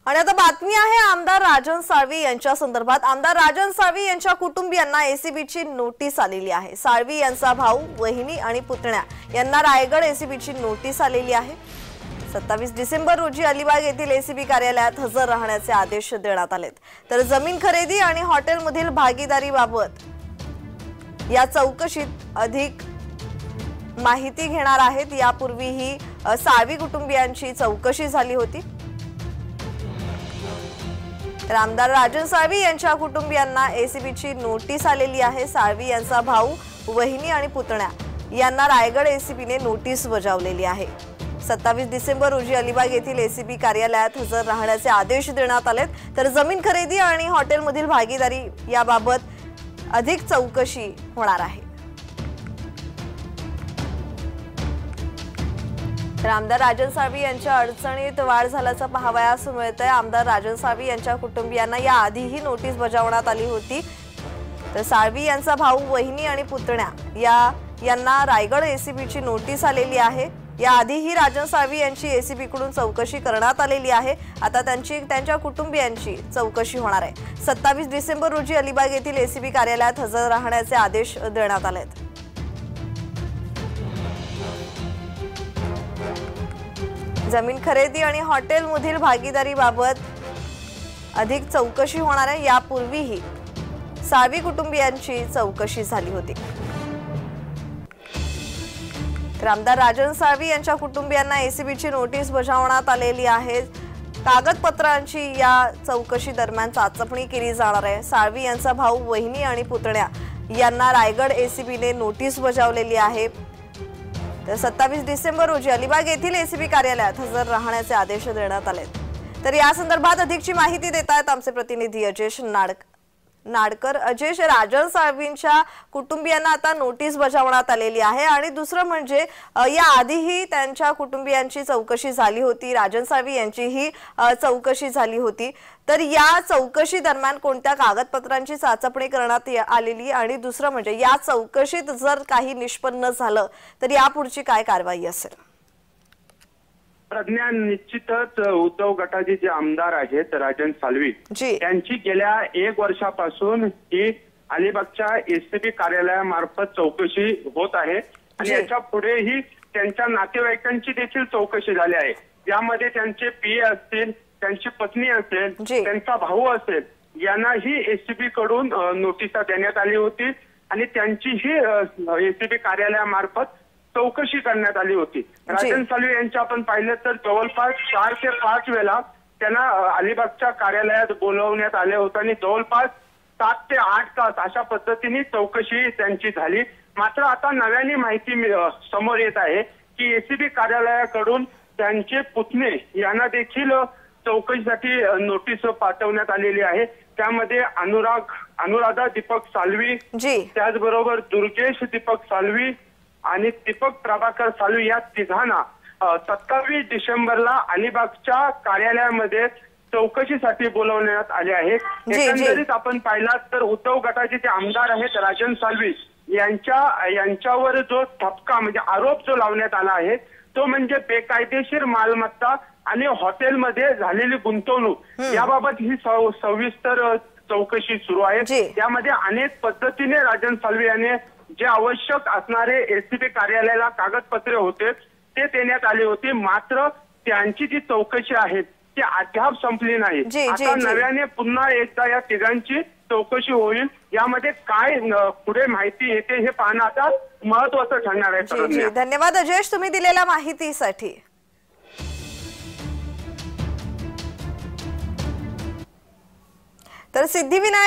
आणि आता बातमी आहे आमदार राजन साळवी यांच्या संदर्भात। आमदार राजन साळवी यांच्या कुटुंबियांना एसीबीची नोटीस आलेली आहे। साळवी यांचा भाऊ, वहिनी आणि पुतण्या यांना रायगड एसीबीची नोटीस आलेली आहे। 27 डिसेंबर रोजी अलिबाग येथील एसीबी कार्यालयात हजर राहण्याचे आदेश देण्यात आलेत। तर जमीन खरेदी आणि हॉटेलमधील भागीदारीबाबत या चौकशीत अधिक माहिती घेणार आहेत। यापूर्वीही साळवी कुटुंबियांची चौकशी झाली होती। तर आमदार राजन साळवी यांच्या कुटुंबियांना एसीबीची नोटीस आलेली आहे। साळवी यांचा भाऊ, वहिनी आणि पुतण्या यांना रायगड एसीबीने नोटीस बजावलेली आहे। 27 डिसेंबर रोजी अलिबाग येथील एसीबी कार्यालयात हजर राहण्याचे आदेश देण्यात आलेत। तर जमीन खरेदी आणि हॉटेलमधील भागीदारी याबाबत अधिक चौकशी होणार आहे। तर आमदार राजन साळवी यांच्या अडचणीत वाढ झाल्याचं पाहावयास मिळतंय। आमदार राजन साळवी यांच्या कुटुंबियांना या आधीही नोटीस बजावण्यात आली होती। तर साळवी यांचा भाऊ, वहिनी आणि पुतण्या यांना रायगड एसीबीची नोटीस आलेली आहे। या आधीही राजन साळवी यांची एसीबी कडून चौकशी करण्यात आलेली आहे। आता त्यांच्या कुटुंबियांची चौकशी होणार आहे। 27 डिसेंबर रोजी अलिबाग येथील एसीबी कार्यालयात हजर राहण्याचे आदेश देण्यात आलेत। जमीन खरेदी आणि हॉटेलमधील भागीदारीबाबत अधिक चौकशी होणार आहे। यापूर्वीही साळवी कुटुंबियांची चौकशी झाली होती। तर आमदार राजन साळवी यांच्या कुटुंबियांना एसीबीची नोटीस बजावण्यात आलेली आहे। कागदपत्रांची या चौकशी दरम्यान चाचपणी केली जाणार आहे। साळवी यांचा भाऊ, वहिनी आणि पुतण्या यांना रायगड एसीबीने नोटीस बजावलेली आहे। तर 27 डिसेंबर रोजी अलिबाग येथील एसीबी कार्यालयात हजर राहण्याचे आदेश देण्यात आलेत। तर या संदर्भात अधिकची माहिती देत आहेत आमचे प्रतिनिधी अजेश नाडकर। अजेश, राजन साळवींच्या कुटुंबियांना आता नोटीस बजावण्यात आलेली आहे आणि दुसरं म्हणजे या आधीही त्यांच्या कुटुंबियांची चौकशी झाली होती, राजन साळवी यांचीही चौकशी झाली होती। तर या चौकशी दरम्यान कोणत्या कागदपत्रांची चाचपणी करण्यात आलेली आणि दुसरं म्हणजे या चौकशीत जर काही निष्पन्न झालं तर यापुढची काय कारवाई असेल? प्रज्ञा, निश्चितच उद्धव गटाचे जे आमदार आहेत राजन साळवी त्यांची गेल्या 1 वर्षापासून ही अलिबागच्या एसीबी कार्यालयामार्फत चौकशी होत आहे आणि याच्या पुढेही त्यांच्या नातेवाईकांची देखील चौकशी झाली आहे। यामध्ये त्यांचे पीए असतील, त्यांची पत्नी असेल, त्यांचा भाऊ असेल, यांनाही एसीबी कडून नोटीस देण्यात आली होती आणि त्यांचीही एसीबी कार्यालयामार्फत चौकशी करण्यात आली होती। राजन साळवी यांच्या आपण पाहिलं तर जवळपास 4 ते 5 वेळा त्यांना अलिबागच्या कार्यालयात बोलवण्यात आले होते आणि जवळपास 7 ते 8 तास अशा पद्धतीने चौकशी त्यांची झाली। मात्र आता नव्याने माहिती समोर येत आहे की एसीबी कार्यालयाकडून त्यांचे पुतणे यांना देखील चौकशीसाठी नोटीस पाठवण्यात आलेली आहे। त्यामध्ये अनुराधा दीपक साळवी, त्याचबरोबर दुर्गेश दीपक साळवी आणि दीपक प्रभाकर साळवी या तिघांना 27 डिसेंबरला अलिबागच्या कार्यालयामध्ये चौकशीसाठी बोलवण्यात आले आहे। एकंदरीत आपण पाहिलात तर उद्धव गटाचे जे आमदार आहेत राजन साळवी यांच्यावर जो ठपका म्हणजे आरोप जो लावण्यात आला आहे तो म्हणजे बेकायदेशीर मालमत्ता आणि हॉटेलमध्ये झालेली गुंतवणूक याबाबत ही सविस्तर चौकशी सुरू आहे। यामध्ये अनेक पद्धतीने राजन साळवी यांनी जे आवश्यक असणारे एसीबी कार्यालयाला कागदपत्रे होते ते देण्यात आले होते। मात्र त्यांची जी चौकशी आहे ती अद्याप संपली नाही। आता नव्याने पुन्हा एकदा या तिघांची चौकशी होईल। यामध्ये काय पुढे माहिती येते हे पाहणं आता महत्त्वाचं ठरणार आहे। धन्यवाद अजेश, तुम्ही दिलेल्या माहितीसाठी। तर सिद्धिविनायक